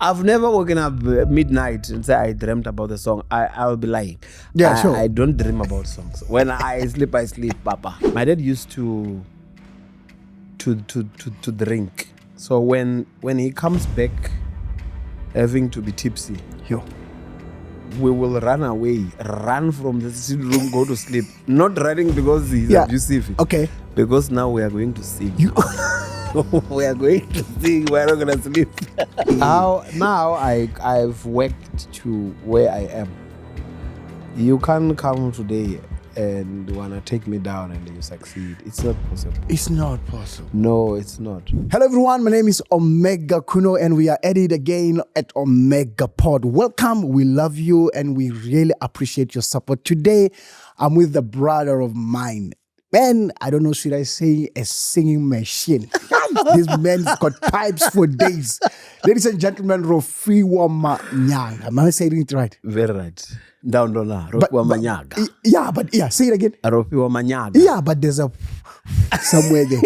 I've never woken up midnight and say I dreamt about the song. I'll be lying. Yeah, sure. I don't dream about songs. When I sleep, Papa. My dad used to drink. So when he comes back, having to be tipsy, we will run away, run from the sitting room, go to sleep. Not running because he's abusive. Okay. Because now we are going to sing. We are going to sing. We are not going to sleep. Now I've worked to where I am. You can't come today and want to take me down and you succeed. It's not possible. It's not possible. No, it's not. Hello everyone, my name is Omega Kuno and we are at it again at Omega Pod. Welcome, we love you and we really appreciate your support. Today, I'm with the brother of mine. Man, I don't know, should I say a singing machine? This man's got pipes for days. Ladies and gentlemen, Rofhiwa Manyaga. Am I saying it right? Very right. Down, Rofhiwa Manyaga. Yeah, say it again. Rofhiwa Manyaga. Yeah, but there's a somewhere there.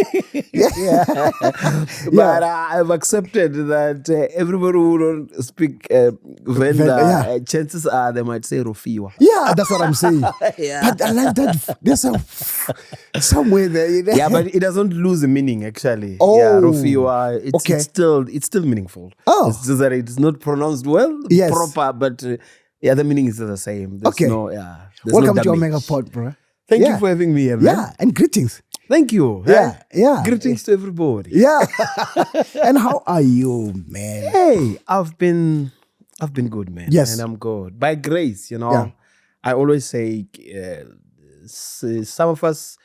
But I've accepted that everybody who don't speak Venda, chances are they might say Rofhiwa. Yeah, that's what I'm saying. But I like that. There's a somewhere there. Yeah, but it doesn't lose the meaning actually. Oh, yeah, Rofhiwa. It's still meaningful. Oh, it's just that it's not pronounced well, proper, but the meaning is the same. There's welcome to Omega Pod, bro. Thank you for having me here, man. Yeah, and greetings. Thank you. Yeah. Greetings to everybody. Yeah. And how are you, man? Hey, I've been good, man. Yes. And I'm good. By grace, I always say some of us,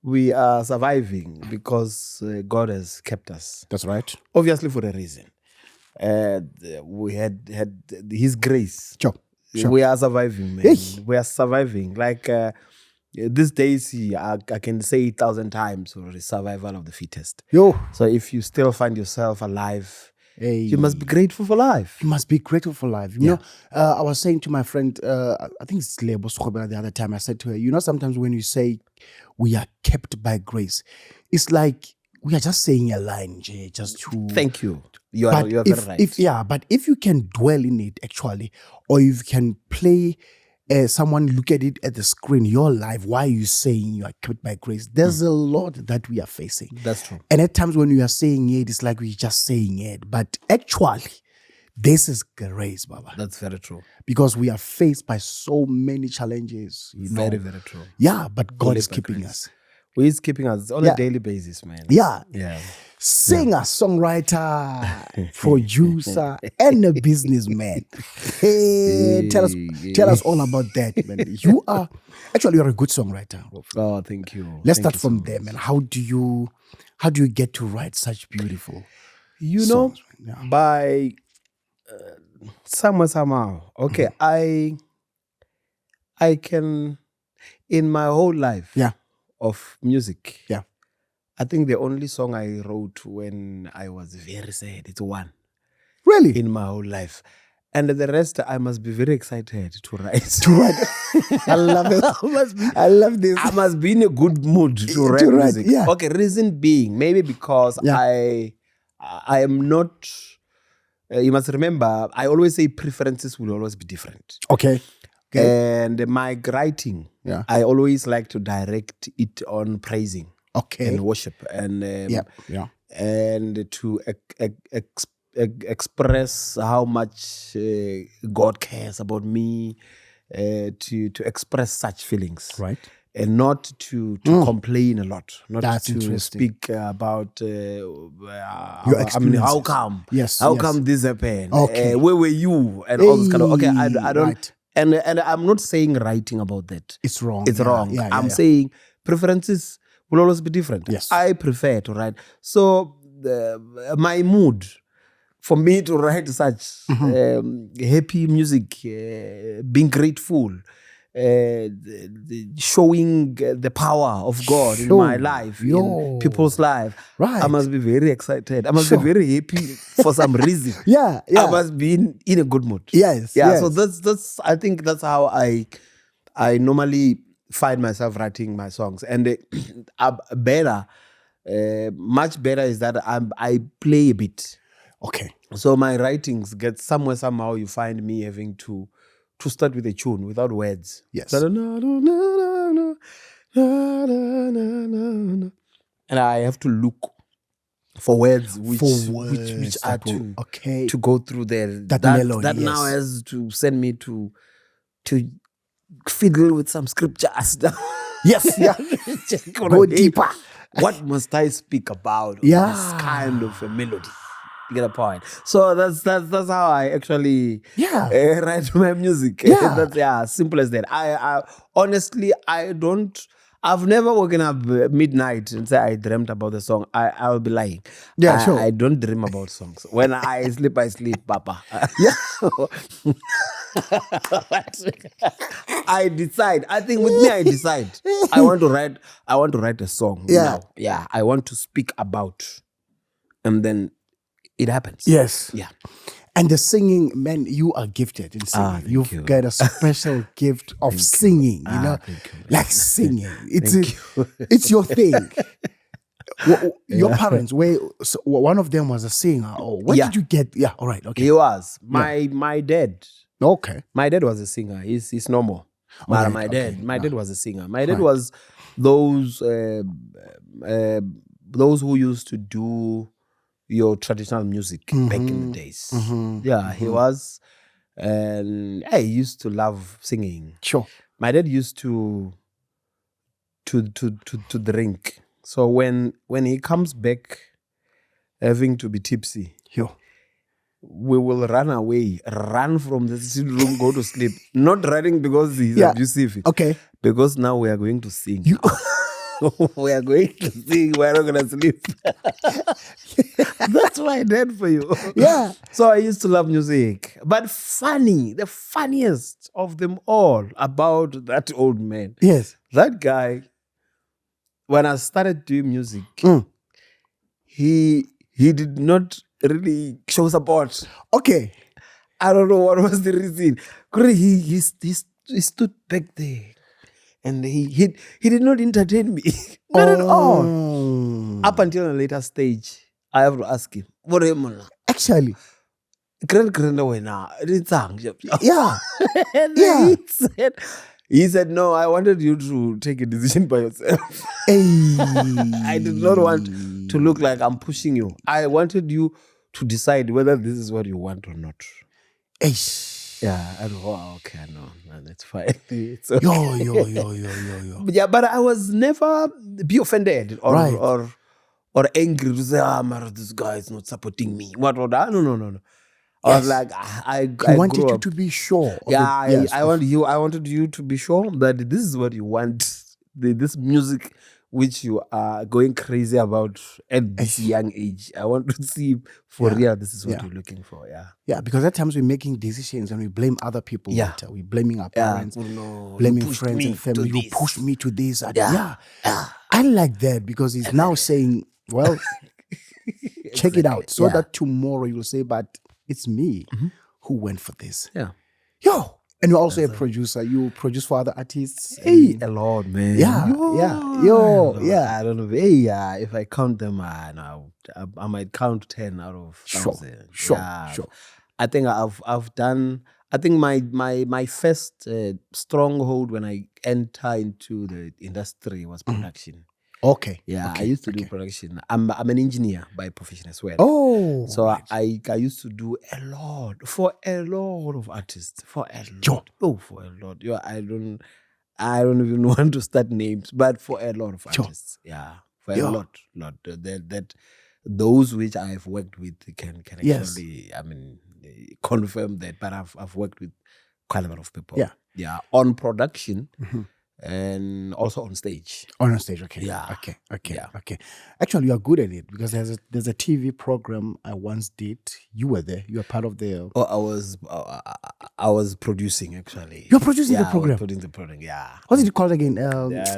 we are surviving because God has kept us. That's right. Obviously for a reason. We had His grace. Sure. We are surviving, man. We are surviving. Like these days, I can say 1,000 times for the survival of the fittest. So if you still find yourself alive, you must be grateful for life. You must be grateful for life. You know, I was saying to my friend, I think it's Lebo Skhobela the other time, I said to her, sometimes when you say we are kept by grace, it's like we are just saying a line, just to... Thank you. You are very right. But if you can dwell in it actually, or if you can play someone look at it at the screen, your life, why are you saying you are kept by grace? There's a lot that we are facing. That's true. And at times when we are saying it, it's like we're just saying it. But actually, this is grace, Baba. That's very true. Because we are faced by so many challenges. Very, very true. Yeah, but God is keeping us. He is keeping us on a daily basis, man. Yeah. Singer, songwriter, producer, and a businessman. Hey, tell us all about that, man. You're a good songwriter. Oh, thank you. Let's start from there, man. How do you get to write such beautiful songs? By somehow. Okay, I can, in my whole life of music, I think the only song I wrote when I was very sad, it's one. Really? In my whole life. And the rest, I must be very excited to write. I love it. I love this. I must be in a good mood to write music. Yeah. Okay, reason being, maybe because I am not, you must remember, I always say preferences will always be different. Okay. And my writing, I always like to direct it on praising. Okay. And worship and and to express how much God cares about me, to express such feelings, right? And not to complain a lot, not That's to speak about your experience. How come? How come this happened? Okay. Where were you? And all this kind of. Okay, I don't. Right. And I'm not saying writing about that. It's wrong. It's wrong. I'm saying preferences will always be different. Yes. I prefer to write. So my mood for me to write such happy music, being grateful, showing the power of God in my life, in people's life. Right. I must be very excited. I must be very happy for some reason. I must be in a good mood. Yes. So that's I think that's how I normally find myself writing my songs. And much better is that I play a bit. Okay. So my writings get somehow you find me having to start with a tune without words. Yes. And I have to look for words which are to go through there. That melody, that now has to send me to fiddle with some scriptures. Yes, yeah. Go deeper. What must I speak about? Yeah. This kind of a melody. You get a point. So that's how I actually write my music. Yeah. That's simple as that. I honestly I've never woken up midnight and say I dreamt about the song. I'll be lying. Yeah, sure. I don't dream about songs. When I sleep, Papa. Yeah. I decide. I think with me, I decide. I want to write a song. Yeah. Now. Yeah. I want to speak about, and then it happens. Yes. Yeah. And the singing, man, you are gifted in singing. You've got a special gift of singing, you know, like singing. It's your thing. Your parents, one of them was a singer. Oh, where did you get? Yeah, all right, okay. He was my dad. Okay, my dad was a singer. He's normal. But right, my dad was a singer. My dad Right. was those who used to do your traditional music back in the days. Yeah, he was, and he used to love singing. sure. My dad used to drink. So when he comes back having to be tipsy, Yo. we will run from the sitting room, go to sleep. Not running because he's abusive. Okay. Because now we are going to sing. We are going to sing. We're not going to sleep. That's my dad for you. Yeah. So I used to love music. But the funniest of them all about that old man. Yes. That guy, when I started doing music, he did not really show support. Okay. I don't know what was the reason. He stood back there and he did not entertain me. Not at all. Up until a later stage, I have to ask him, what are you? Actually. Yeah. Yeah. He said, no, I wanted you to take a decision by yourself. Hey. I did not want to look like I'm pushing you. I wanted you to decide whether this is what you want or not. Hey. Yeah, I don't know. Okay, no, that's fine. It's okay. Yo. Yeah, but I was never be offended or Right. or angry to say, Mara, this guy is not supporting me. What? No. I was like, I wanted grew you up. to be sure. I wanted you to be sure that this is what you want. This music which you are going crazy about at this young age. I want to see for real this is what you're looking for. Yeah. Yeah, because at times we're making decisions and we blame other people later. We're blaming our parents, blaming friends and family. You pushed me to this. I like that because he's now saying, well, check it out. So that tomorrow you'll say, but it's me who went for this. Yeah. Yo. And you're also a producer. You produce for other artists. Hey, a lot, man. Yeah. I don't know. Hey, if I count them, I might count 10 out of 1,000. Sure. I think I've done. I think my first stronghold when I enter into the industry was production. Okay. Yeah, I used to do production. I'm an engineer by profession as well. Oh. So I used to do a lot for a lot of artists. For a lot. Oh, for a lot. Yeah, I don't even want to start names, but for a lot of artists. Yeah. For a lot. That those which I've worked with can actually confirm that. But I've worked with quite a lot of people. Yeah. Yeah. On production. And also on stage. On stage, okay. Yeah. Okay. Actually, you are good at it because there's a TV program I once did. You were there. You were part of the. Oh, I was producing actually. You're producing the program. I was producing the program. Yeah. What's it called again?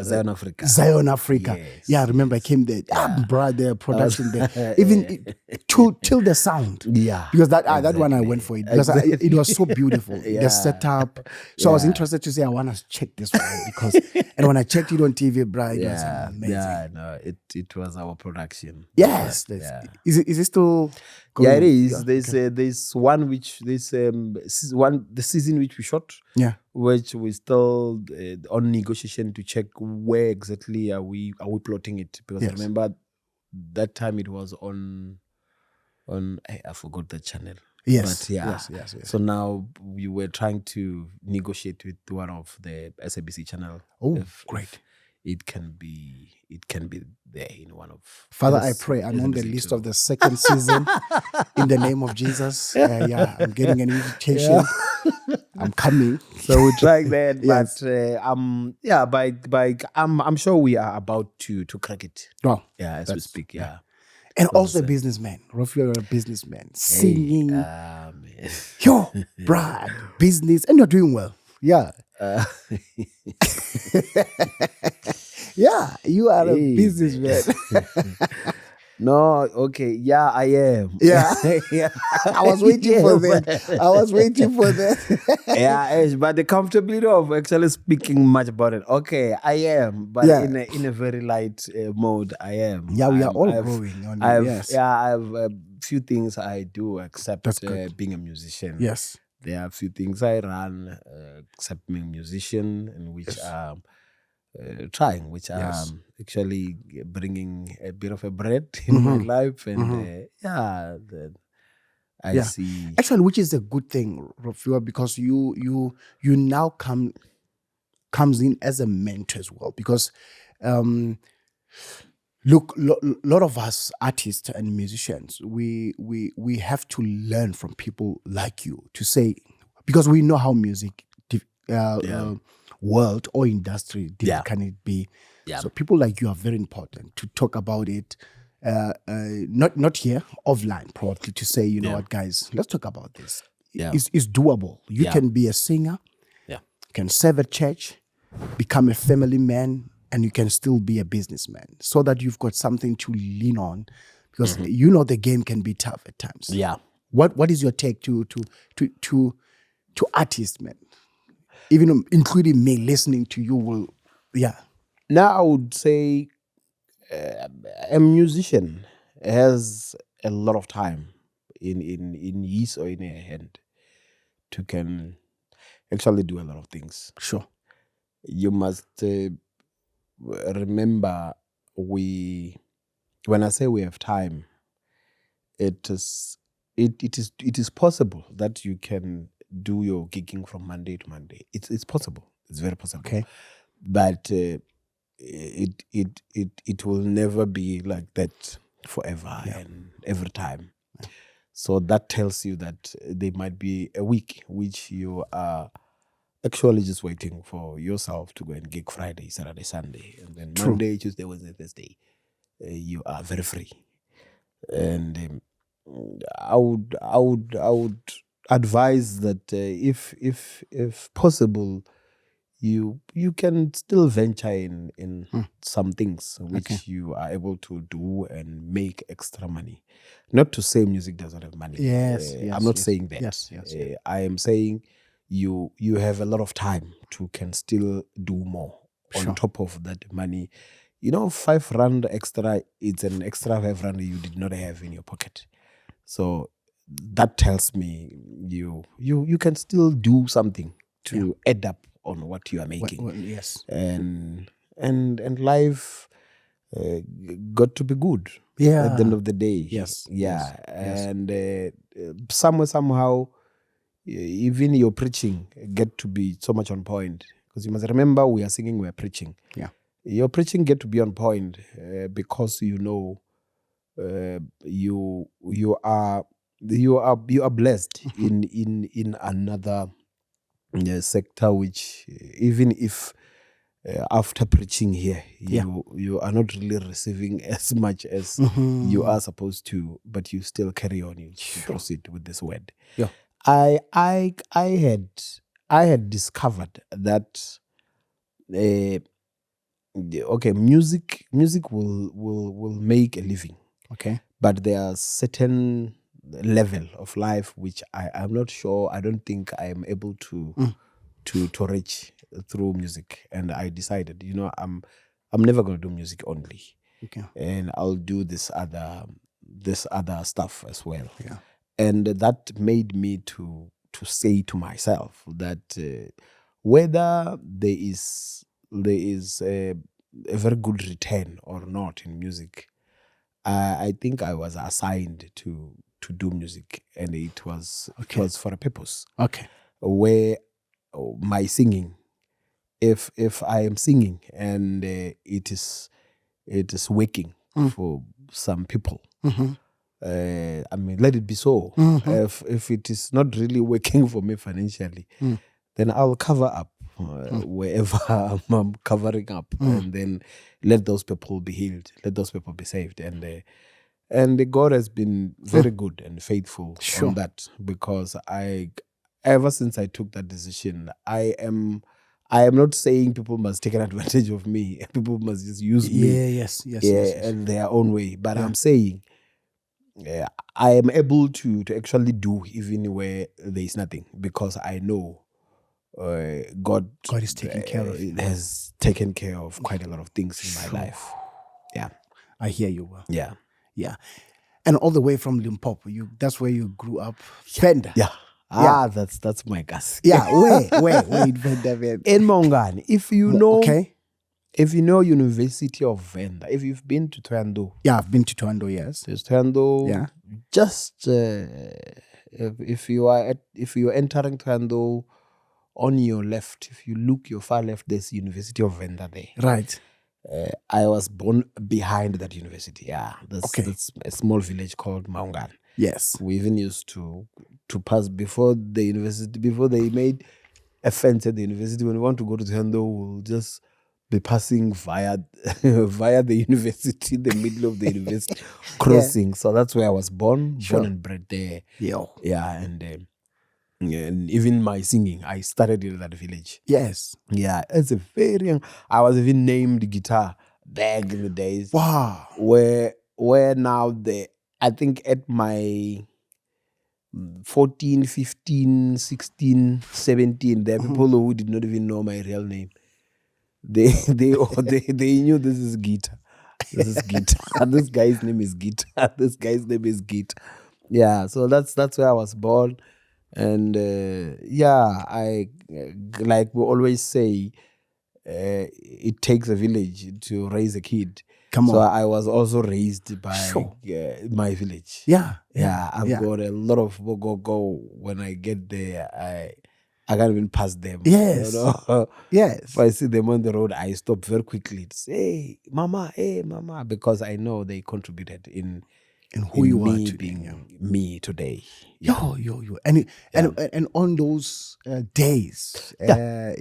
Zion Africa. Zion Africa. Yes. Yeah, I remember I came there. Brought the production there. Even till the sound. Yeah. Because that one I went for it because it was so beautiful. The setup. So I was interested to say I want to check this one because And when I checked it on TV, bro, it was amazing. Yeah, no, it was our production. Yes. Yeah. Is it still going? Yeah, it is. Yeah, There's one which the season which we shot, yeah. which we still on negotiation to check where exactly are we plotting it, because I Yes. remember that time it was on I forgot the channel. Yes. But yeah. Yes. So now we were trying to negotiate with one of the SABC channel. Oh, great. If it can be there in one of Father, I pray I'm on the list of the second season in the name of Jesus. Yeah, I'm getting an invitation. Yeah. I'm coming. So we're trying that. Yes. But I'm sure we are about to crack it. Wow. Yeah, as we speak. Yeah. And also a businessman. Rofhiwa, you're a businessman. Singing. Yo, Brad, business. And you're doing well. Yeah. Yeah, you are a businessman. No, okay. Yeah, I am. Yeah. Yeah. I was waiting for that. Yeah, but the comfortability of actually speaking much about it. Okay, I am, but in a very light mode, I am. Yeah, we are all growing on it. Yes. Yeah, I have a few things I do except being a musician. Yes. There are a few things I run except being a musician, and which trying, which actually bringing a bit of a bread in my life, and I see. Actually, which is a good thing, Rofhiwa, because you now comes in as a mentor as well. Because look, lot of us artists and musicians, we have to learn from people like you to say, because we know how music world or industry can it be. Yeah. So people like you are very important to talk about it. Not here, offline, probably, to say, you know what, guys, let's talk about this. Yeah. It's doable. You can be a singer, can serve a church, become a family man, and you can still be a businessman, so that you've got something to lean on, because you know the game can be tough at times. Yeah. What is your take to artists, man? Even including me listening to you will, Now I would say a musician has a lot of time in his or in her hand to can actually do a lot of things. Sure. You must remember, when I say we have time, it is possible that you can do your gigging from Monday to Monday. It's possible. It's very possible. Okay. But it will never be like that forever and every time. Yeah. So that tells you that there might be a week which you are actually just waiting for yourself to go and gig Friday, Saturday, Sunday, and then Monday, Tuesday, Wednesday, Thursday, you are very free. And I would advise that if possible, you can still venture in some things which you are able to do and make extra money. Not to say music doesn't have money. Yes, I'm not saying that. Yes. I am saying you have a lot of time to can still do more on top of that money. You know, 5 rand extra, it's an extra 5 rand you did not have in your pocket. So that tells me you can still do something to add up on what you are making. Yes. And life got to be good. Yeah. At the end of the day. Yes. Yeah. Yes. And somehow, even your preaching get to be so much on point. Because you must remember, we are singing, we are preaching. Yeah. Your preaching get to be on point because you know you are blessed in another sector, which even if after preaching here you are not really receiving as much as you are supposed to, but you still carry on, you proceed with this word. Yeah. I had discovered that music will make a living. Okay. But there are certain level of life which I'm not sure, I don't think I am able to to reach through music, and I decided, I'm never going to do music only, Okay. and I'll do this other stuff as well. Yeah. And that made me to say to myself that whether there is a very good return or not in music, I think I was assigned to do music, and it was for a purpose. Okay. Where my singing, if I am singing and it is working for some people, I mean, let it be so. If it is not really working for me financially, then I'll cover up wherever I'm covering up, and then let those people be healed, let those people be saved, and God has been very good and faithful on that, because ever since I took that decision, I am not saying people must take an advantage of me. People must just use me. Yes. In their own way. But I'm saying I am able to actually do even where there is nothing, because I know God is taking care of you. Has taken care of quite a lot of things in my life. Yeah. I hear you well. Yeah. Yeah. And all the way from Limpopo, that's where you grew up. Venda. Yeah. That's my guess. Yeah, where in Venda? In Mongani. If you know, okay. If you know University of Venda, if you've been to Twando. Yeah, I've been to Twando, yes. There's Twando. Yeah. Just if you are entering Twando, on your left, if you look your far left, there's University of Venda there. Right. I was born behind that university. Yeah, that's a small village called Maungan. Yes, we even used to pass before the university. Before they made a fence at the university, when we want to go to Tendo, we'll just be passing via the university, the middle of the university, crossing. So that's where I was born and bred there. Yeah, and even my singing, I started in that village. Yes. Yeah, it's a very young. I was even named guitar back in the days. Wow. Where now I think at my 14, 15, 16, 17, there are people who did not even know my real name. They knew this is Gita. This is Gita. This guy's name is Gita. This guy's name is Gita. Yeah, so that's where I was born. And I like we always say, it takes a village to raise a kid. Come on. So I was also raised by my village. Yeah. I've got a lot of go. When I get there, I can't even pass them. Yes. Yes. If I see them on the road, I stop very quickly to say, hey, mama, because I know they contributed in who you are today, being me today. Yo. And on those days, have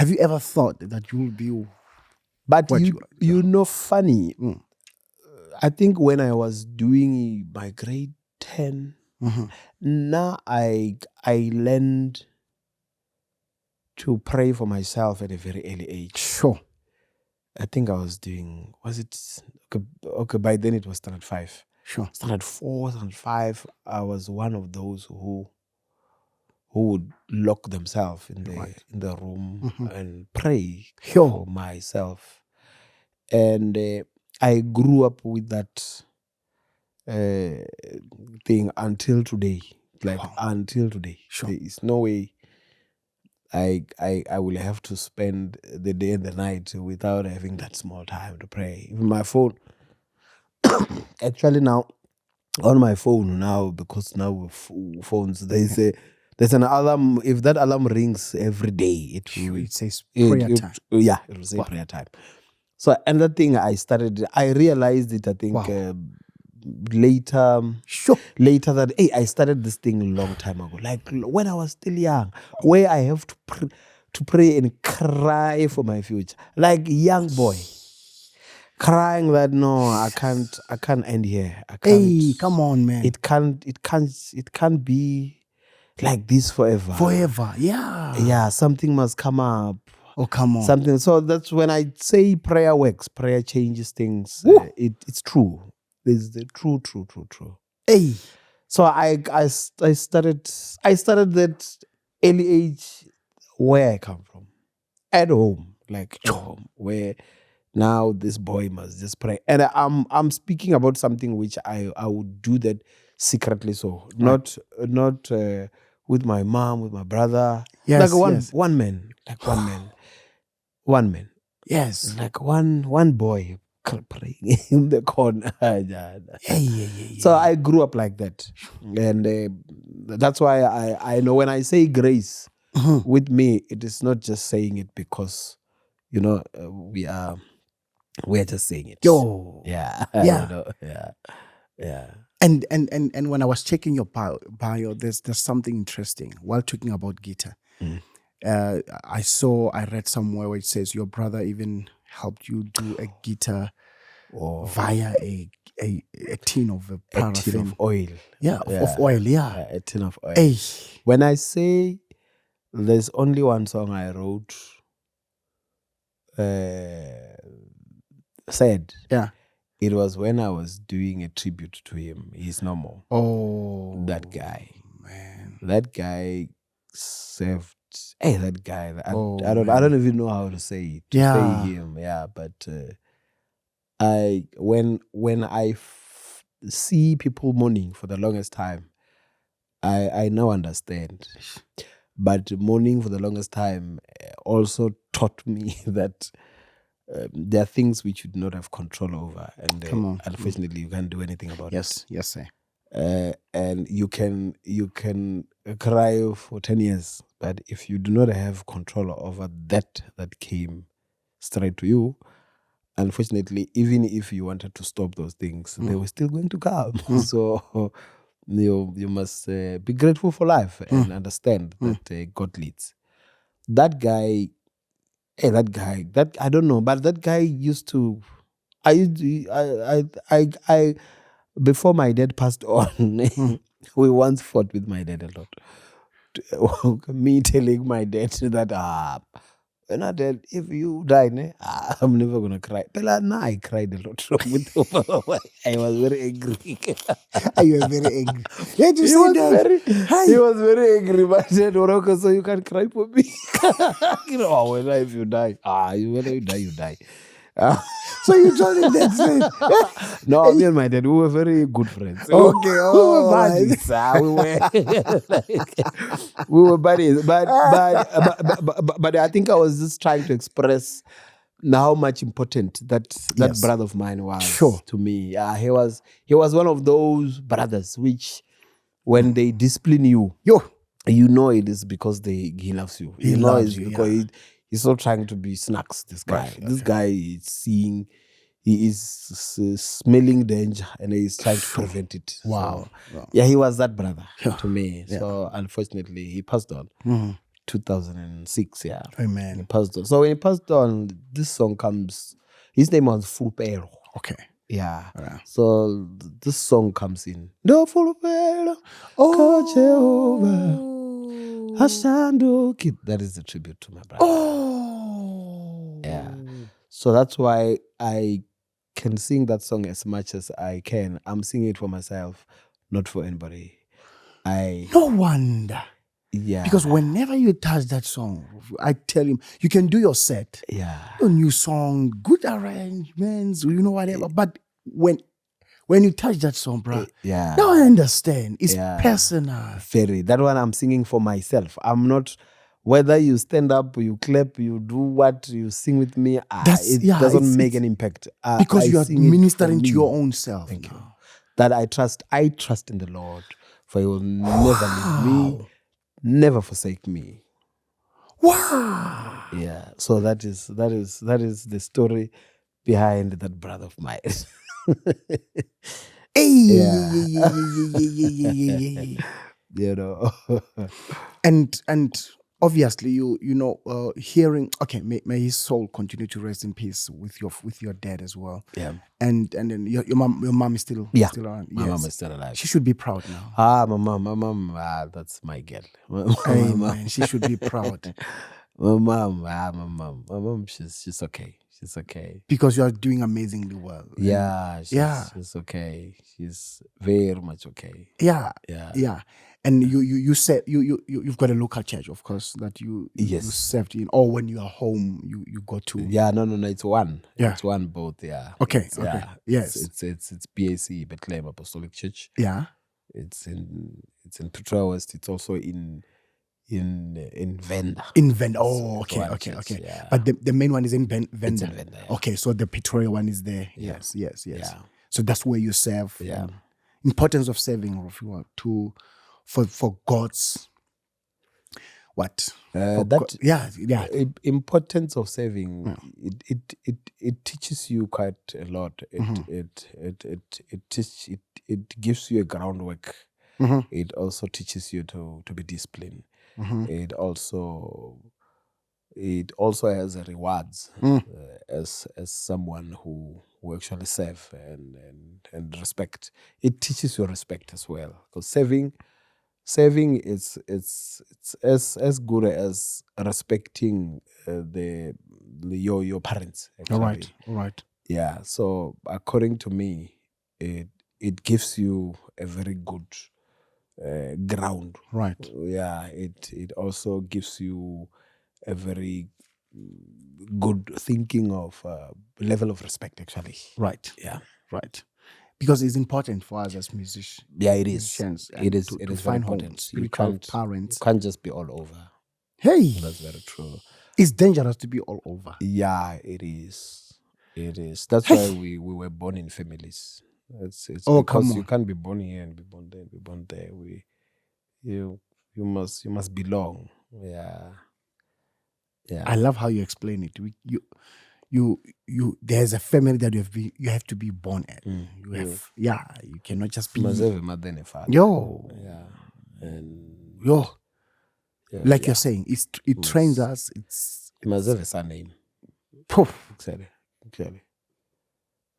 you ever thought that you will be? But funny. I think when I was doing my grade 10, now I learned to pray for myself at a very early age. Sure. I think I was doing, okay, by then it was standard 5. Sure. Standard 4, standard 5, I was one of those who would lock themselves in the room and pray for myself. And I grew up with that thing until today. Until today. Sure. There is no way I will have to spend the day and the night without having that small time to pray. Even my phone, actually now, on my phone now, because now with phones, there's an alarm. If that alarm rings every day, it says prayer time. It will say prayer time. So another thing I realized it, I think, later that I started this thing a long time ago, like when I was still young, where I have to pray and cry for my future, like young boy crying that no, I can't end here. I can't. Hey, come on, man! It can't be like this forever. Yeah. Something must come up. Oh, come on! Something. So that's when I say prayer works. Prayer changes things. It's true. It's the true. Hey. So I started that early age where I come from, at home, like at home, where now this boy must just pray. And I'm speaking about something which I would do that secretly, so not with my mom, with my brother. Yes, Like yes. one man. Like one man. Yes. Like one boy praying in the corner. Yeah. So I grew up like that. And that's why I know when I say grace, with me, it is not just saying it because, we are just saying it. Yo. Yeah. Yeah. Yeah. And when I was checking your bio, there's something interesting while talking about guitar. I read somewhere where it says your brother even helped you do a guitar via a tin of paraffin. A tin of oil. Yeah, of oil, yeah. A tin of oil. Hey. When I say there's only one song I wrote, said, yeah, it was when I was doing a tribute to him. He's no more. Oh, that guy, man. That guy served. Hey, that guy. I man. don't even know how to say it. Say him, yeah. But when I see people mourning for the longest time, I now understand. But mourning for the longest time also taught me that there are things which you do not have control over, and unfortunately, you can't do anything about it. Yes, sir. And you can cry for 10 years, but if you do not have control over that came straight to you, unfortunately, even if you wanted to stop those things, they were still going to come. So you must be grateful for life and understand that God leads. That guy, that I don't know, but that guy used to. I before my dad passed on, we once fought with my dad a lot. Me telling my dad that when I dad, if you die, I'm never gonna cry. But I cried a lot. I was very angry. You were very angry. Yeah, you say that. He was very angry. But I said, Oroko, so you can't cry for me. If you die, whether you die, you die. So you told him that. No, me and my dad, we were very good friends. Okay, we were buddies. We were buddies. But I think I was just trying to express how much important that brother of mine was to me. He was one of those brothers which, when they discipline you, you know it is because he loves you. He loves you because he's not trying to be snacks. This guy, this guy is seeing. He is smelling danger and he's trying to prevent it. Wow. So, yeah, he was that brother to me. So unfortunately, he passed on. 2006, yeah. Amen. He passed on. So when he passed on, this song comes. His name was Fulpero. Okay. Yeah. So this song comes in. Do Fulpero, Jehovah, Hashando. That is the tribute to my brother. Oh. Yeah. So that's why I can sing that song as much as I can. I'm singing it for myself, not for anybody. No wonder. Yeah. Because whenever you touch that song, I tell him, you can do your set. Yeah. A new song, good arrangements, whatever. But when you touch that song, bro, now I understand. It's personal. Very. That one I'm singing for myself. I'm not. Whether you stand up, you clap, you do what, you sing with me, it doesn't make an impact. Because you are ministering to your own self. Thank you. That I trust in the Lord, for He will never leave me, never forsake me. Wow. Yeah. So that is the story behind that brother of mine. And obviously, hearing. Okay, may his soul continue to rest in peace with your dad as well. Yeah. And then your mom is still around. My mom is still alive. She should be proud now. My mom. That's my girl. Amen. She should be proud. My mom. She's okay. She's okay. Because you are doing amazingly well. Yeah. She's okay. She's very much okay. Yeah. And you said you've got a local church, of course, that you served in, or when you are home you go to. Yeah, no, it's one. Yeah. It's one both, yeah. Okay, It's, okay. yeah. Yes. It's BAC, Bethlehem Apostolic Church. Yeah. It's in Pretoria West. It's also in Venda. In Venda. So Okay. church, yeah. But the main one is in Venda. It's in Venda, yeah. Okay, so the Pretoria one is there. Yeah. Yes. Yeah. So that's where you serve. Yeah. Importance of serving, Rofhiwa, for God's what? Importance of serving. It teaches you quite a lot. It gives you a groundwork. It also teaches you to be disciplined. It also has rewards as someone who actually serve and respect. It teaches you respect as well, because serving is it's as good as respecting your parents. Actually. All right. Yeah. So according to me, it gives you a very good ground. Right. Yeah. It also gives you a very good thinking of level of respect. Actually. Right. Yeah. Right. Because it's important for us as musicians. Yeah, it is. Musicians, It is. To It is find very important. spiritual parents. You can't just be all over. Hey, That's very true. It's dangerous to be all over. Yeah, it is. It is. That's why we were born in families. It's because you can't be born here and be born there, be born there. You must belong. Yeah. Yeah. I love how you explain it. You there's a family that you have to be born at. You cannot just be. You must have a mother and a father. Yeah. And like you're saying, it trains us. You must have a surname. Poof. Exactly.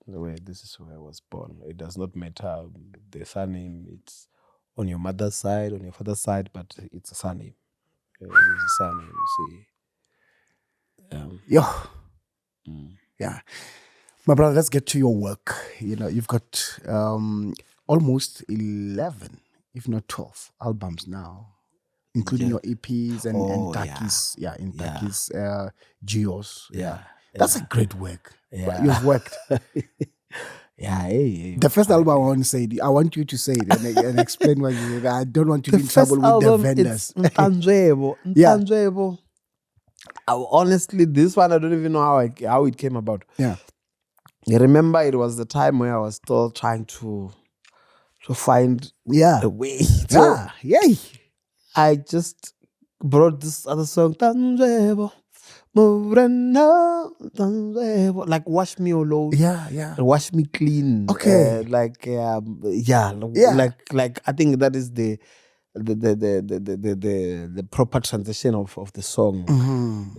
The way this is where I was born. It does not matter the surname. It's on your mother's side, on your father's side, but it's a surname. It's a surname. You see. Yeah. My brother, let's get to your work. You've got almost 11, if not 12 albums now, including your EPs and Taki's, Taki's Geos. Yeah. That's a great work. Yeah. You've worked. Hey, the first album I want you to say it and explain what you did. I don't want to be in trouble with the vendors. Intangible. Honestly, this one I don't even know how it came about. Yeah. You remember it was the time where I was still trying to find a way. So I just brought this other song, Tangible. Like wash me all over, wash me clean. Okay, like I think that is the proper transition of the song.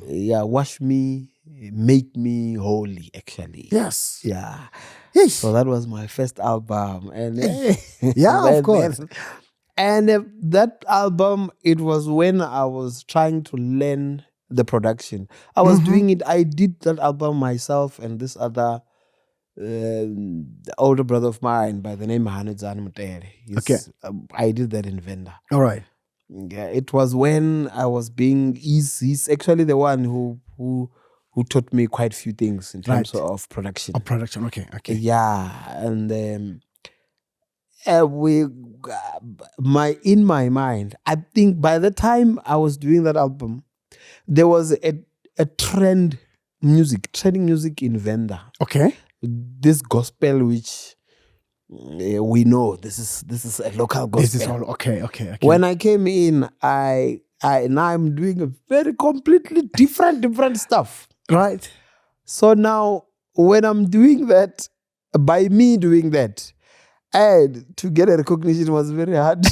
Wash me, make me holy. Actually, yes, So that was my first album, and of course. And that album, it was when I was trying to learn the production. I was doing it. I did that album myself and this other older brother of mine by the name Hanedzani Mutere. Okay. I did that in Venda. All right. Yeah, it was when I was he's actually the one who taught me quite a few things in terms of production. Okay. Yeah, and in my mind, I think by the time I was doing that album, there was a trending music in Venda. Okay. This gospel, which we know, this is a local gospel. This is all okay. When I came in, I now I'm doing a very completely different stuff. Right. So now when I'm doing that, by me doing that, and to get a recognition was very hard.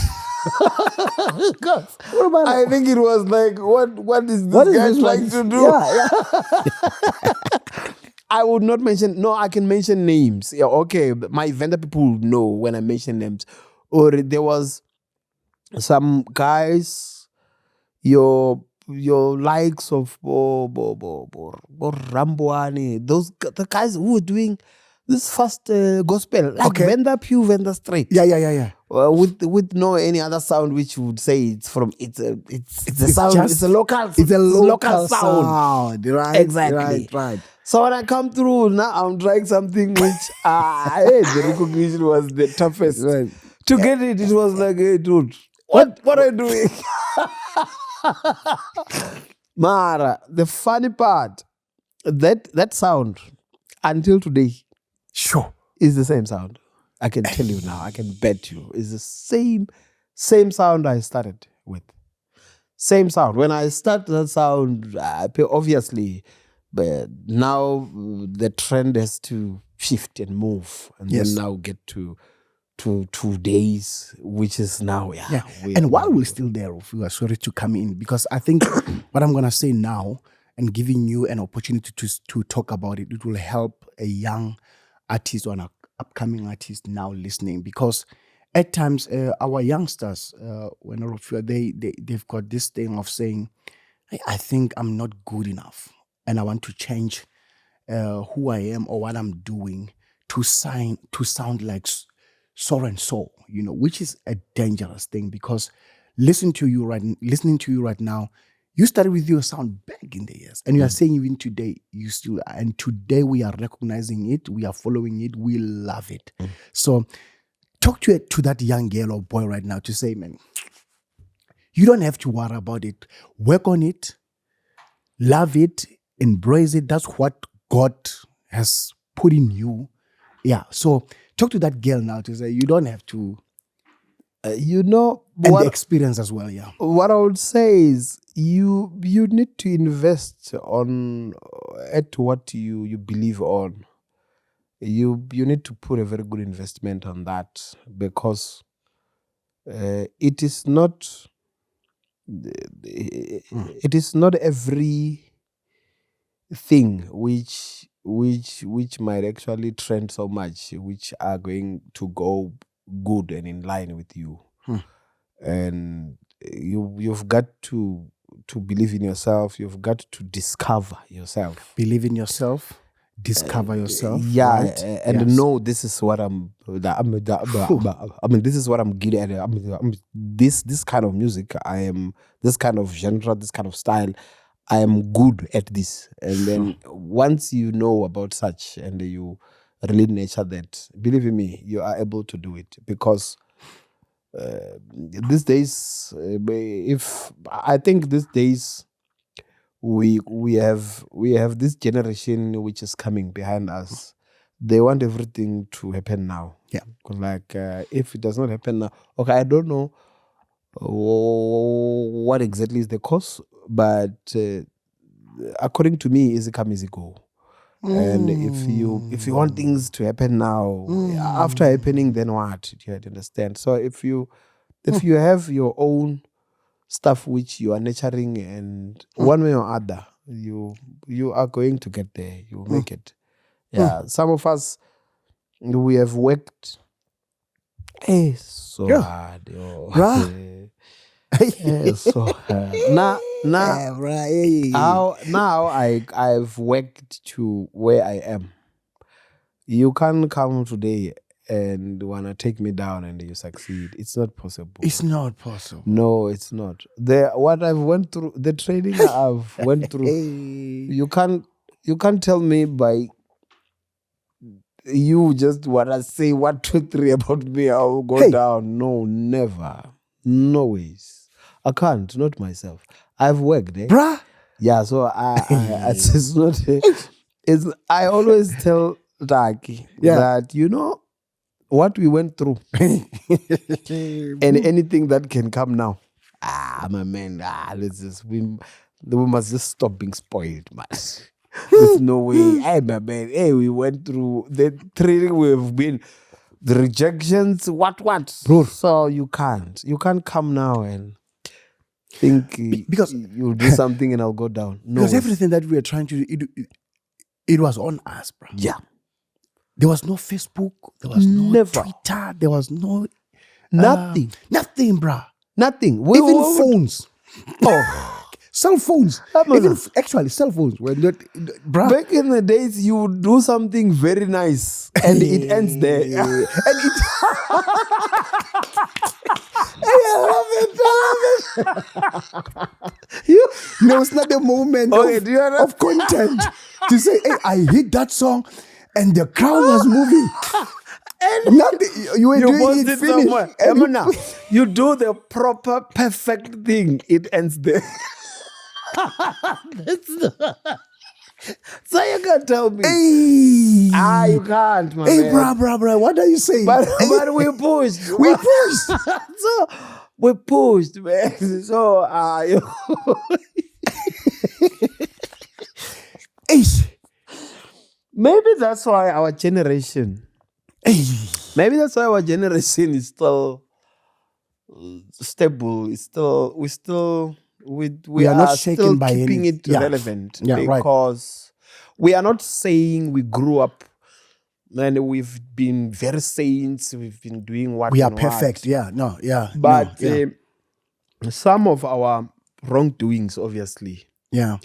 I think it was like, what is this guy trying to do? I would not mention. No, I can mention names. Yeah, okay. My vendor people know when I mention names. Or there was some guys, your likes of Ramboani, the guys who were doing this first gospel, like Venda Pew, Venda Straight. Yeah. with no any other sound which would say it's from it's a sound, it's a local sound. Right? Exactly. Right. So when I come through now, I'm trying something which the recognition was the toughest. Right. To get it, it was like, hey dude, what are you doing? Mara, the funny part, that sound until today Sure. is the same sound. I can tell you now, I can bet you, it's the same sound I started with. Same sound. When I start that sound, obviously, but now the trend has to shift and move, and then now get to 2 days, which is now, And while we're still there, we are sorry to come in, because I think what I'm gonna say now and giving you an opportunity to talk about it, it will help a young artist or an upcoming artist now listening, because at times our youngsters, when they've got this thing of saying, hey, I think I'm not good enough, and I want to change who I am or what I'm doing to sound like so and so, which is a dangerous thing, because listening to you right now, you started with your sound back in the years, and you are saying even today you still are, and today we are recognizing it, we are following it, we love it. So talk to that young girl or boy right now to say, man, you don't have to worry about it. Work on it, love it, embrace it. That's what God has put in you. Yeah. So talk to that girl now to say you don't have to. And the experience as well. Yeah. What I would say is you need to invest at what you believe on. You need to put a very good investment on that, because it is not every thing which might actually trend so much, which are going to go good and in line with you. And you've got to believe in yourself. You've got to discover yourself. Believe in yourself. Discover yourself. Right? And know this is what I'm. This is what I'm good at. This kind of music. I am this kind of genre. This kind of style. I am good at this. And then once you know about such and you really nurture that, believe in me, you are able to do it. Because these days, these days we have this generation which is coming behind us. They want everything to happen now. Yeah. Like if it does not happen now, okay, I don't know what exactly is the cause, but according to me, easy come, easy go. And if you want things to happen now, after happening, then what? You have to understand. So if you have your own stuff which you are nurturing, and one way or other, you are going to get there. You will make it. Yeah. Some of us, we have worked so hard. So hard. Now I've worked to where I am. You can't come today and wanna take me down and you succeed. It's not possible. It's not possible. No, it's not. What I've went through, the training I've went through, you can't tell me by you just wanna say 1, 2, 3 about me, I'll go down. No, never. No ways. I can't, not myself. I've worked, bruh. Yeah, so it's not. I always tell Taki that what we went through, and anything that can come now. My man, we must just stop being spoiled, man. There's no way. Hey, my man. Hey, we went through the training. We've been the rejections. What, bro? So you can't come now and think because you'll do something and I'll go down. No, because everything that we are trying to do, it was on us, bro. Yeah. There was no Facebook. There was no Twitter. There was no nothing. Nothing, bro. Nothing. Even phones. Cell phones. Actually, cell phones were not, bro. Back in the days, you would do something very nice and it ends there. And No, it's not the moment of content to say, hey, I hit that song and the crowd was moving. And you were doing it finished. You do the proper, perfect thing. It ends there. So you can't tell me. Hey. You can't, man. Hey, bro, what are you saying? But we pushed. We pushed. So we pushed, man. So maybe that's why our generation. Maybe that's why our generation is still stable. We are not shaken still by keeping it relevant because we are not saying we grew up and we've been very saints. We've been doing what we are perfect. But some of our wrongdoings, obviously. Yeah.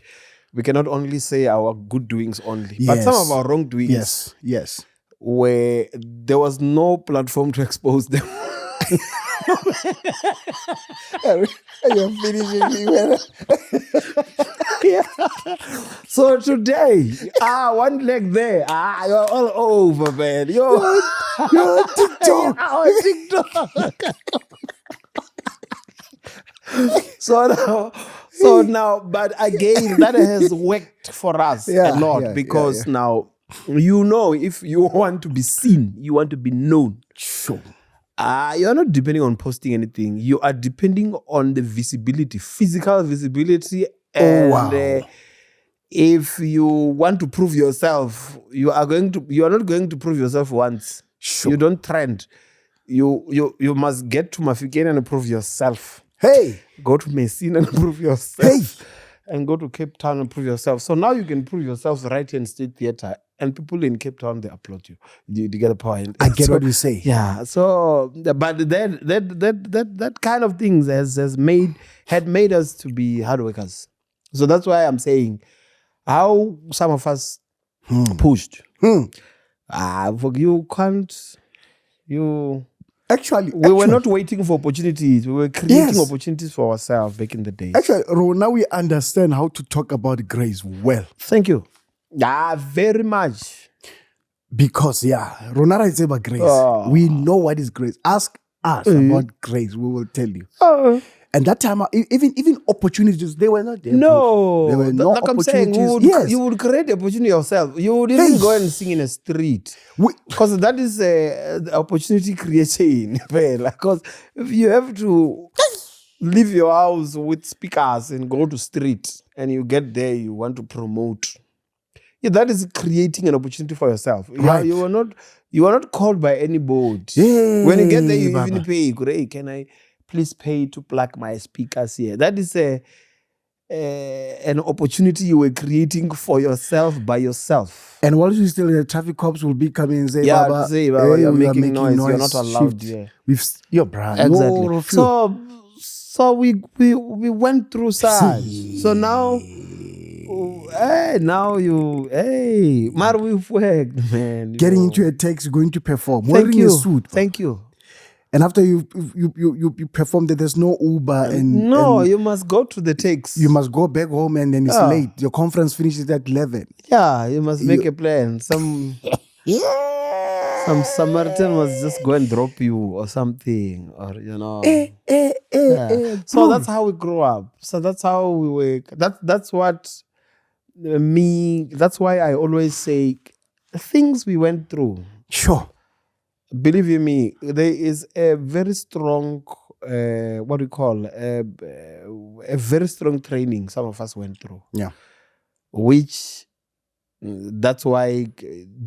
We cannot only say our good doings only, but some of our wrongdoings. Yes. Where there was no platform to expose them. You're finishing me well. So today, one leg there, you're all over, man. You're TikTok. So now, but again, that has worked for us a lot because now, if you want to be seen, you want to be known. Sure. You're not depending on posting anything. You are depending on the visibility, physical visibility. And if you want to prove yourself, you are not going to prove yourself once. Sure. You don't trend. You must get to Mafikeng and prove yourself. Hey. Go to Messina and prove yourself. Hey. And go to Cape Town and prove yourself. So now you can prove yourself right here in State Theatre. And people in Cape Town, they applaud you. You get the point. I get what you say. Yeah. So, but that kind of things had made us to be hard workers. So that's why I'm saying how some of us pushed. You can't. Actually, we were not waiting for opportunities. We were creating opportunities for ourselves back in the day. Actually, now we understand how to talk about grace well. Thank you. Very much. Because, Ronara is about grace. We know what is grace. Ask us about grace. We will tell you. And that time, even opportunities, they were not there. No. There were no like opportunities. I'm saying, you would create the opportunity yourself. You would even go and sing in a street. Because that is opportunity creation. Because if you have to leave your house with speakers and go to street, and you get there, you want to promote. That is creating an opportunity for yourself. Right. You are not called by any board. When you get there, you even pay. Hey, can I please pay to plug my speakers here? That is an opportunity you were creating for yourself by yourself. And while you still, the traffic cops will be coming and say, Baba, you're making noise. You're not allowed here. Exactly. So we went through such. So now. Mar, we've worked, man. Getting into a taxi, going to perform, wearing a suit. Thank you. And after you perform, there's no Uber you must go to the taxi. You must go back home and then it's late. Your conference finishes at 11. Yeah, you must make a plan. Some Samaritan must just go and drop you or something, or So that's how we grew up. So that's how we work. That's what. That's why I always say things we went through. Sure. Believe you me, there is a very strong, a very strong training some of us went through. Yeah. Which, that's why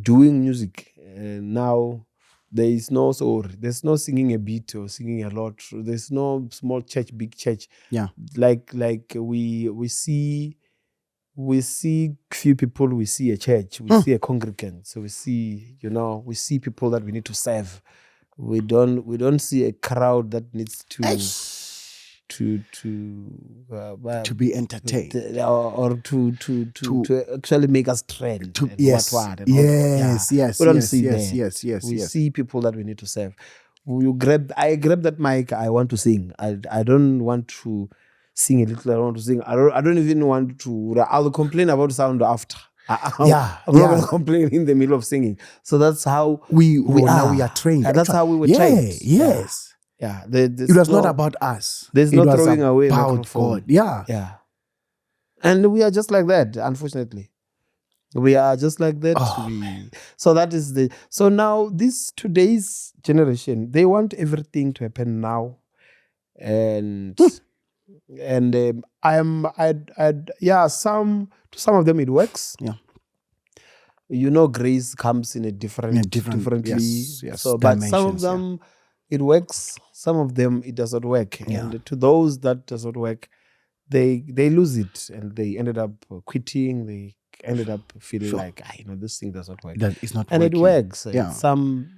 doing music now, there is no there's no singing a beat or singing a lot. There's no small church, big church. Yeah. Like we see few people, we see a church, we see a congregant. So we see people that we need to serve. We don't see a crowd that needs to be entertained or to actually make us trend. Yes. We don't see that. We see people that we need to serve. I grab that mic, I want to sing. I don't want to sing a little, I want to sing. I don't even want to, I'll complain about sound after. I'm not going to complain in the middle of singing. So that's how we are trained. And that's how we were trained. Yes. Yeah. It was not about us. There's no throwing away about microphone. God. Yeah. Yeah. And we are just like that, unfortunately. We are just like that. So that is so now today's generation, they want everything to happen now. And some of them it works. Yeah. Grace comes in a differently. Yes, so but some of them it works, some of them it does not work. Yeah. And to those that does not work, they lose it and they ended up quitting. They ended up feeling like this thing does not work. That is not and working. It works. Yeah. Some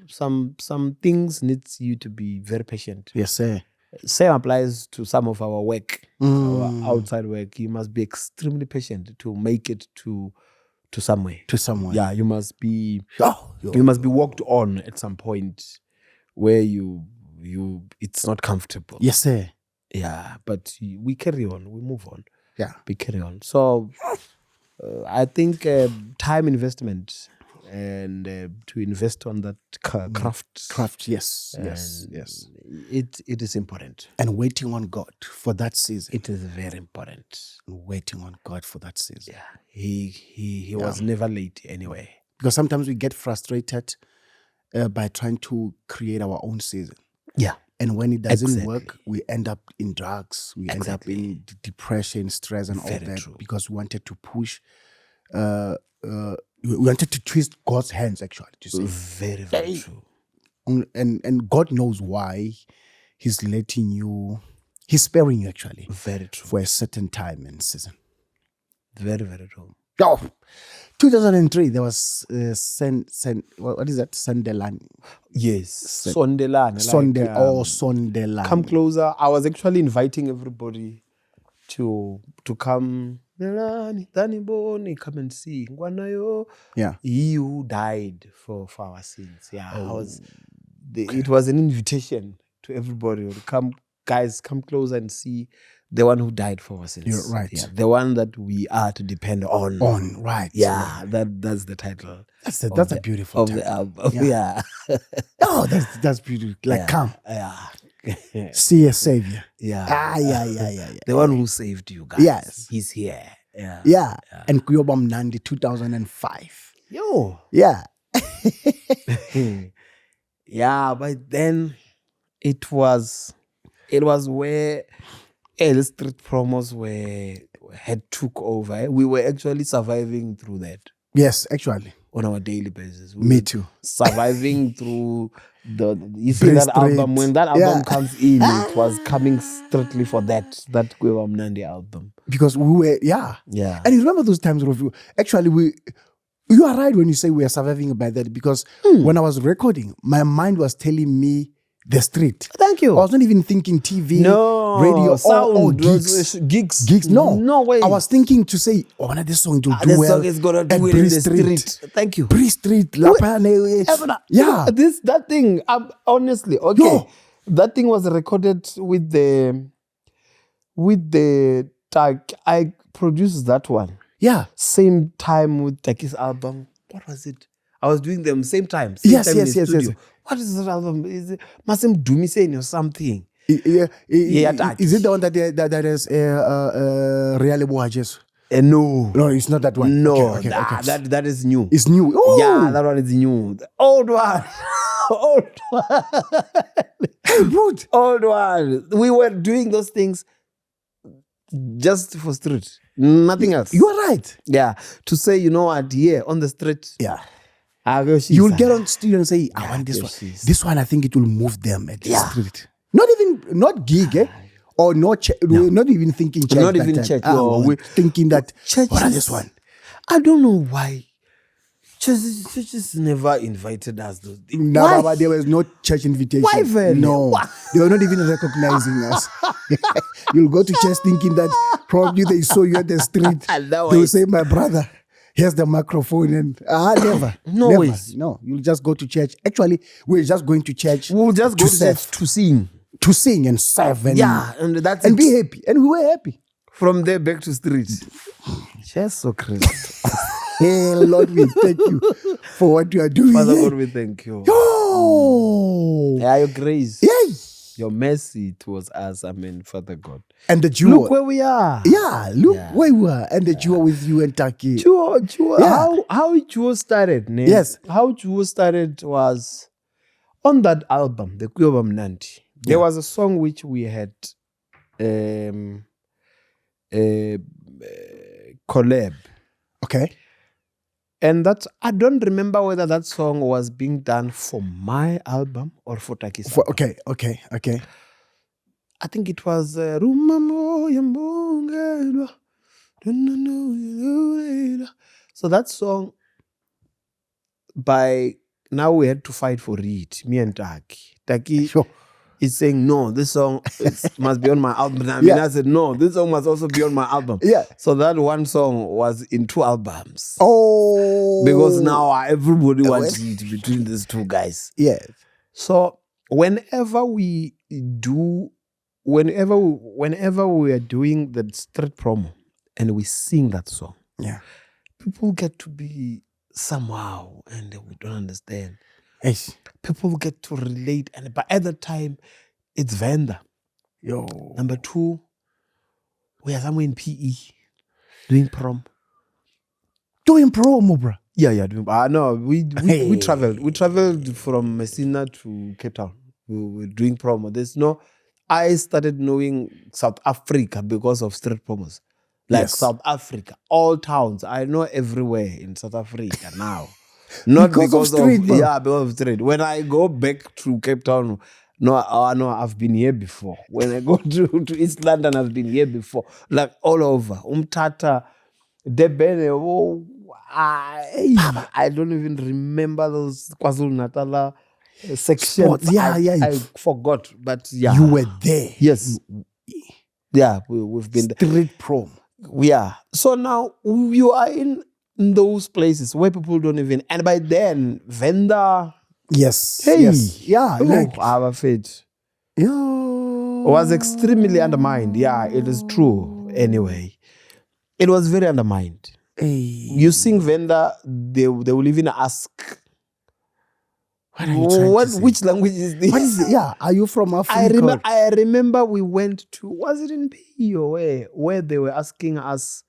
things needs you to be very patient. Yes, sir. Same applies to some of our work, our outside work. You must be extremely patient to make it to somewhere. To somewhere. Yeah, you must be walked on at some point where you it's not comfortable. Yes, sir. Yeah, but we carry on, we move on. Yeah, we carry on. So I think time investment and to invest on that craft. Yes. It is important. And waiting on God for that season. It is very important. Waiting on God for that season. Yeah, he was never late anyway. Because sometimes we get frustrated by trying to create our own season. Yeah. And when it doesn't work, we end up in drugs. We end up in depression, stress, and all that. True. Because we wanted to push, we wanted to twist God's hands, actually. To say, very, very true. And God knows why He's letting you, He's sparing you, actually. Very true. For a certain time and season. Very, very true. Oh, 2003, there was what is that? Sondelane. Yes, Sondelane. Sondelane. Come closer. I was actually inviting everybody to come. Come and see. Yeah. He who died for our sins. Yeah. It was an invitation to everybody to come. Guys, come closer and see the one who died for our sins. You're right. Yeah, the one that we are to depend on. Right. Yeah, that's the title. That's a beautiful title. The album. Yeah. Oh, that's beautiful. Like, come. Yeah. See a savior. Yeah. Yeah. The one who saved you guys. Yes. He's here. Yeah. Yeah. And Kuyoba Mnandi 2005. Yo. Yeah. Yeah, but then it was where the street promos had took over. We were actually surviving through that. Yes, actually. On our daily basis. Me too. Surviving through you see that album. When that album comes in, it was coming strictly for that Rofhiwa Manyaga album. Because we were, yeah. And you remember those times, Rofhiwa? Actually, you are right when you say we are surviving by that, because when I was recording, my mind was telling me the street. Thank you. I was not even thinking TV, radio, sound, or gigs. Gigs. No way. I was thinking to say, this song to do this well. Song is gonna do it in the street. Thank you. Pre-street, yeah. That thing. Honestly, okay. Yo. That thing was recorded with the tag. I produced that one. Yeah. Same time with Taki's album. What was it? I was doing them same time. Yes. What is that album? Is it Masim Dumiseni or something? Yeah. Is it the one that is Real Boajes? No, it's not that one. No, okay. That is new. It's new. Ooh. Yeah, that one is new. The old one. Hey, dude. Old one. We were doing those things just for street. Nothing else. You are right. Yeah. To say, you know what, on the street. Yeah. You'll get on studio and say, I want this one. This one, I think it will move them at the street. Not gig, or not even thinking church. Not even church. We're thinking that, what is this one? I don't know why. Churches never invited us. No, there was no church invitation. Why then? No. They were not even recognizing us. You'll go to church thinking that probably they saw you at the street. They will say, my brother, here's the microphone and never. No never. ways. No, you'll just go to church. Actually, we're just going to church. We'll just go to church to sing. To sing and serve and, and that's and be happy. And we were happy. From there back to street. Just so crazy. Hey, Lord, we thank you for what you are doing. Father God, we thank you. Yo! Yeah, your grace. Yay! Your mercy towards us. Amen, Father God. And the jewel. Look where we are. Yeah, look where we are. And the jewel with you and Taki. Jewel. Yeah. How Jewel started, ne? Yes. How Jewel started was on that album, the Rofhiwa Manyaga. There was a song which we had collab. Okay. And that I don't remember whether that song was being done for my album or for Taki's album. Okay. I think it was so that song, by now we had to fight for it, me and Taki. Taki is saying, no, this song must be on my album. I said, no, this song must also be on my album. Yeah. So that one song was in 2 albums. Oh. Because now everybody wants it between these 2 guys. Yes. So whenever we are doing the street promo and we sing that song, people get to be somehow and we don't understand. Yes. People get to relate, and but at the time, it's Venda. Yo. Number 2, we are somewhere in PE doing prom. Doing promo, bro. Yeah. No, we traveled. We traveled from Messina to Cape Town. We were doing promo. I started knowing South Africa because of street promos. South Africa, all towns. I know everywhere in South Africa now. Not because of street, because of street. When I go back to Cape Town, I've been here before. When I go to East London, I've been here before. Like all over. Umtata, Debene, I don't even remember those KwaZulu-Natal sections. I forgot, but you were there. Yes. We've been street prom. Yeah. So now you are in those places where people don't even, and by then, Venda. Yes. Hey. Yes. Yeah. Our faith was extremely undermined. Yeah, it is true. Anyway, it was very undermined. Hey. You sing Venda, they will even ask, which language is this? What is it? Yeah, are you from Africa? I remember we went to, was it in PE or where they were asking us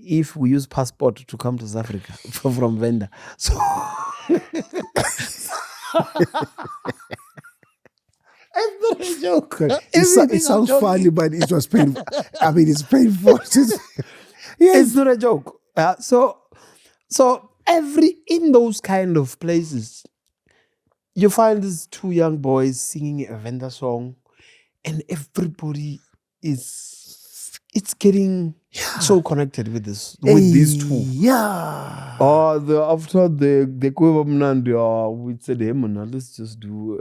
if we use passport to come to South Africa from Venda. So it's not a joke. It sounds funny, but it was painful. I mean, it's painful. It's not a joke. So in those kind of places, you find these 2 young boys singing a Venda song, and everybody it's getting so connected with these 2. Yeah. After the Rofhiwa Manyaga, we said, hey, man, let's just do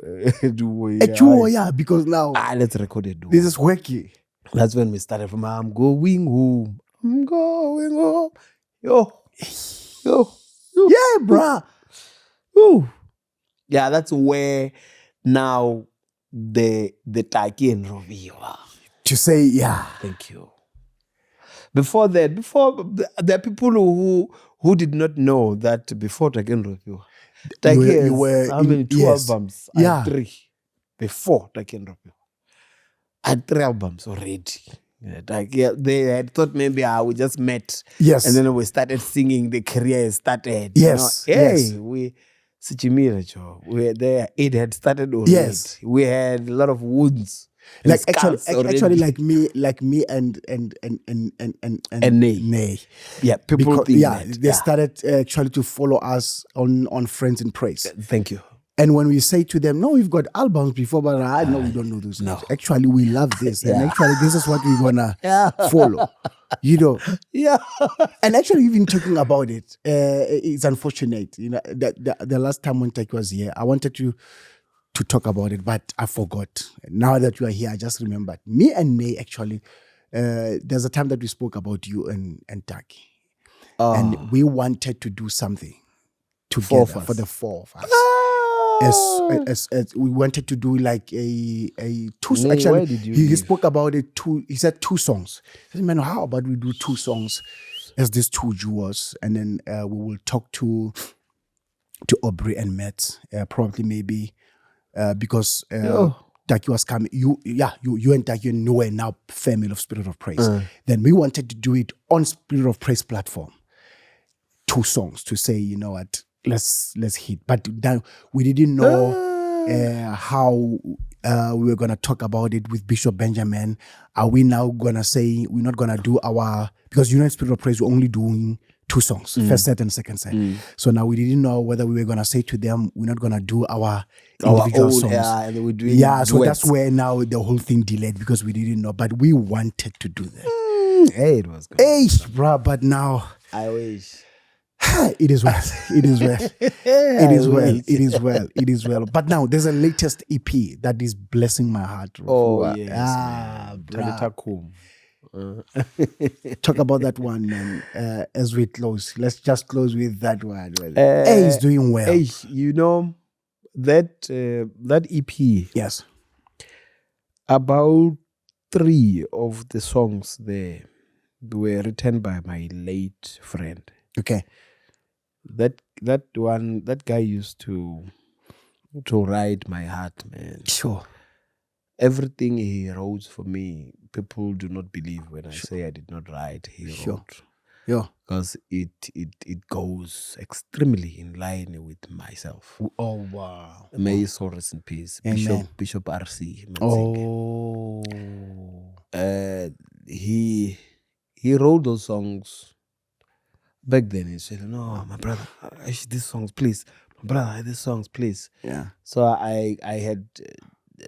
because now let's record it. This is wacky. That's when we started from I'm going home. Yo. Yeah, bruh. Ooh. Yeah, that's where now the Taki and Rofhiwa. To say, yeah. Thank you. Before that, there are people who did not know that before Taki and Rofhiwa. Taki has how many 2 albums? Yeah. 3. Before Taki and Rofhiwa. I had 3 albums already. They had thought maybe we just met. Yes. And then we started singing, the career started. Yes. We were there. It had started already. Yes. We had a lot of wounds. Like actually like me and Nay. Yeah, people think they started actually to follow us on Friends in Praise. Thank you. And when we say to them, no, we've got albums before, but I know we don't know those. No. Actually, we love this. And actually, this is what we're going to follow. Yeah. And actually, even talking about it, it's unfortunate. The last time when Taki was here, I wanted to talk about it, but I forgot. Now that you are here, I just remembered. Me and Nay, actually, there's a time that we spoke about you and Taki. and we wanted to do something Four together of for us. the four of us. As we wanted to do like a two. No, Actually, where did you he live? spoke about it. He said 2 songs. He said, "Man, how about we do 2 songs as these 2 jewels, and then we will talk to Aubrey and Matt, probably maybe because Taki was coming. You and Taki were now family of Spirit of Praise. Then we wanted to do it on Spirit of Praise platform. 2 songs to say, you know what, let's hit. But then we didn't know how we were gonna talk about it with Bishop Benjamin. Are we now gonna say we're not gonna do our, because in Spirit of Praise we're only doing 2 songs, first set and second set. So now we didn't know whether we were gonna say to them we're not gonna do our individual own, songs. and then we're doing So duets. that's where now the whole thing delayed because we didn't know, but we wanted to do that. Hey, it was good. Hey, bro, but now I wish. it is well. It is well. It is well. It is well. It is well. But now there's a latest EP that is blessing my heart. Rofhiwa. Yes, man. Bruh. Kum. Talk about that one, man. As we close, let's just close with that one. Hey, he's doing well. Hey, you know that EP. Yes. About 3 of the songs there were written by my late friend. Okay. That guy used to write my heart, man. Sure. Everything he wrote for me, people do not believe when I say I did not write. He wrote. Yeah. Because it goes extremely in line with myself. Oh wow. May his soul rest in peace. Amen. Bishop RC. Oh. He wrote those songs back then. He said, "No, my brother, these songs, please. My brother, these songs, please." Yeah. So I had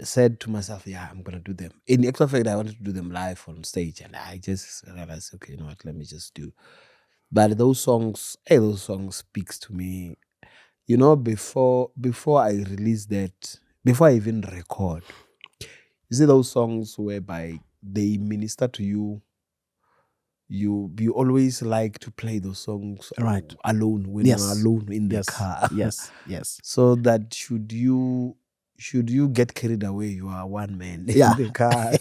said to myself, "Yeah, I'm gonna do them." In actual fact, I wanted to do them live on stage, and I just realized, okay, you know what? Let me just do. But those songs speaks to me. You know, before I release that, before I even record, you see those songs whereby they minister to you. You always like to play those songs alone when you're alone in the car. Yes. So that should you get carried away, you are one man in the car.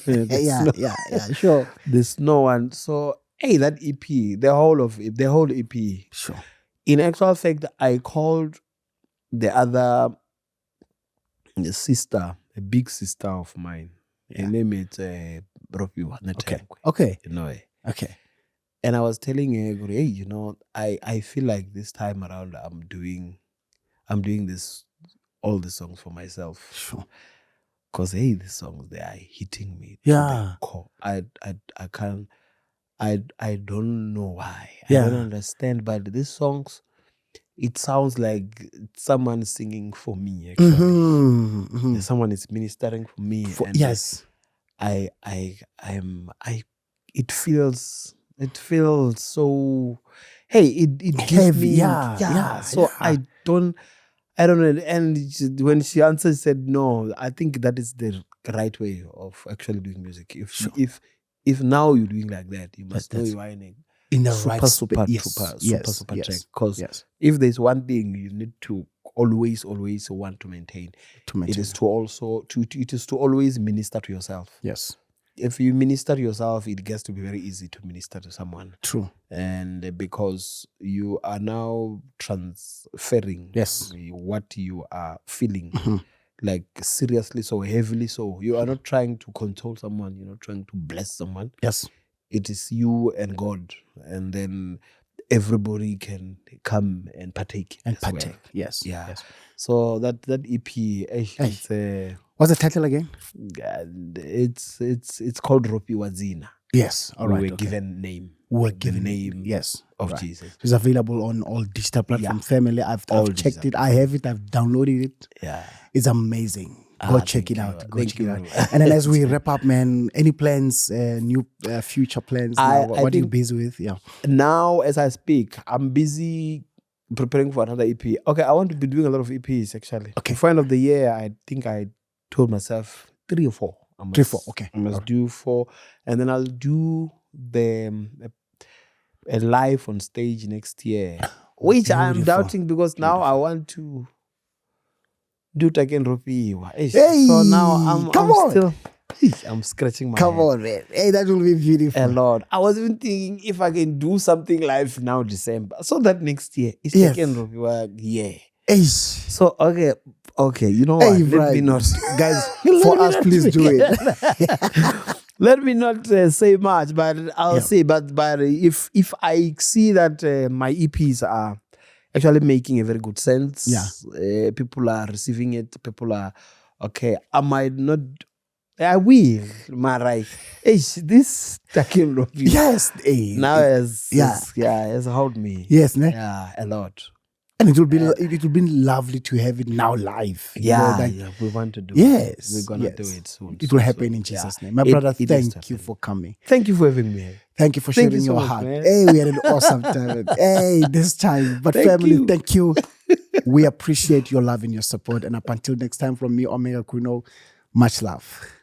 Sure. There's no one. So that EP, the whole EP. Sure. In actual fact, I called the other sister, a big sister of mine. Her name is Rofhiwa Manyaga. Okay. You know. Okay. And I was telling her, hey, you know, I feel like this time around I'm doing this, all the songs for myself. Sure. Because these songs, they are hitting me to Yeah. the core. I don't know why. Yeah. I don't understand, but these songs, it sounds like someone singing for me, actually. Someone is ministering for me. Yes. It feels so, it gives heavy. me, so I don't know. And when she answered, said, no, I think that is the right way of actually doing music. If now you're doing like that, you must know you're in a super track. Because if there's one thing you need to always want to maintain, it is to always minister to yourself. Yes. If you minister to yourself, it gets to be very easy to minister to someone. True. And because you are now transferring what you are feeling, like seriously, so heavily, so you are not trying to control someone, you're not trying to bless someone. Yes. It is you and God, and then everybody can come and partake. Well. Yes. Yeah. Yes. So that EP, it's what's the title again? It's called Rofhiwa Zina. Yes. All right. We were given name. Yes. Of Jesus. It's available on all digital platforms. Family, I've checked it. I have it. I've downloaded it. Yeah. It's amazing. Go check it out. Check it out. And then as we wrap up, man, any plans, new future plans? What are you busy with? Yeah. Now, as I speak, I'm busy preparing for another EP. Okay, I want to be doing a lot of EPs, actually. Okay. Before end of the year, I think I told myself 3 or 4. 3 or 4, okay. I must do 4. And then I'll do a live on stage next year, which I'm Beautiful. doubting because now I want to do it again, Rofhiwa. Hey, so now come on. still, I'm scratching my Come head on, man. Hey, that will be beautiful. a lot. I was even thinking if I can do something live now, December, so that next year is Yes. again Rofhiwa. Yeah. Hey. So okay. You know what? Hey, Let me not, guys. For us, please do it. Let me not say much, but I'll say, but if I see that my EPs are actually making a very good sense, people are receiving it, people are okay. I might not. I will, Marai. This Takim Robi. Yes, Now has helped me. Yes, ne? Yeah, a lot. And it will be lovely to have it now live. You know, like, we want to do yes, it. We're gonna do it soon. It will happen in Jesus' name. My brother, thank you for coming. Thank you for having me. Thank you for sharing you so your much, heart. man. Hey, we had an awesome time. Hey, this time. But family, thank you. We appreciate your love and your support. And up until next time from me, Omega Kuno, much love.